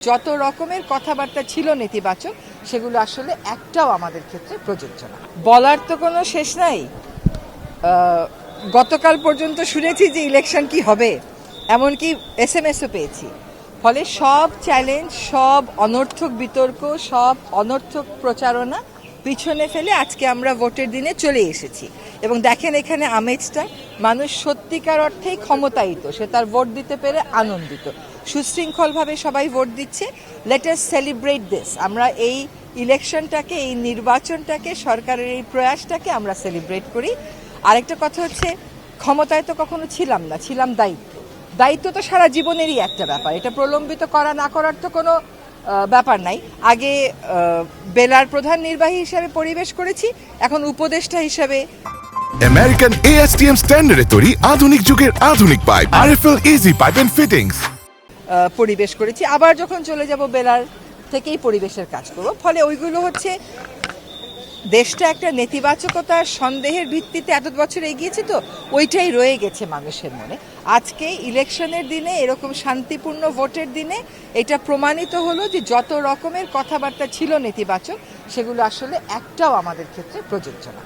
যত রকমের কথাবার্তা ছিল নেতিবাচক সেগুলো আসলে একটাও আমাদের ক্ষেত্রে প্রযোজ্য না। বলার তো কোনো শেষ নাই। গতকাল পর্যন্ত শুনেছি যে ইলেকশন কি হবে, এমনকি SMS-ও পেয়েছি। ফলে সব চ্যালেঞ্জ, সব অনর্থক বিতর্ক, সব অনর্থক প্রচারণা পিছনে ফেলে আজকে আমরা ভোটের দিনে চলে এসেছি। এবং দেখেন এখানে আমেজটা, মানুষ সত্যিকার অর্থেই ক্ষমতায়িত, সে তার ভোট দিতে পেরে আনন্দিত, সুশৃঙ্খলভাবে সবাই ভোট দিচ্ছে। Let us celebrate this. আমরা এই ইলেকশনটাকে, এই নির্বাচনটাকে, সরকারের এই প্রয়াসটাকে আমরা সেলিব্রেট করি। আরেকটা কথা হচ্ছে, ক্ষমতায় তো কখনো ছিলাম না, ছিলাম দায়িত্ব তো সারা জীবনেরই একটা ব্যাপার, এটা প্রলম্বিত করা না করার তো কোনো ব্যাপার নাই। আগে বেলার প্রধান নির্বাহী হিসাবে পরিবেশ করেছি, এখন উপদেষ্টা হিসাবে। আমেরিকান ASTM স্ট্যান্ডার্ডে তৈরি আধুনিক যুগের আধুনিক pipe RFL easy pipe and fittings পরিবেশ করেছি, আবার যখন চলে যাব বেলার থেকেই পরিবেশের কাজ করব। ফলে ওইগুলো হচ্ছে, দেশটা একটা নেতিবাচকতার সন্দেহের ভিত্তিতে এত বছর এগিয়েছে, তো ওইটাই রয়ে গেছে মানুষের মনে। আজকে ইলেকশনের দিনে, এরকম শান্তিপূর্ণ ভোটের দিনে এটা প্রমাণিত হলো যে যত রকমের কথাবার্তা ছিল নেতিবাচক সেগুলো আসলে একটাও আমাদের ক্ষেত্রে প্রযোজ্য না।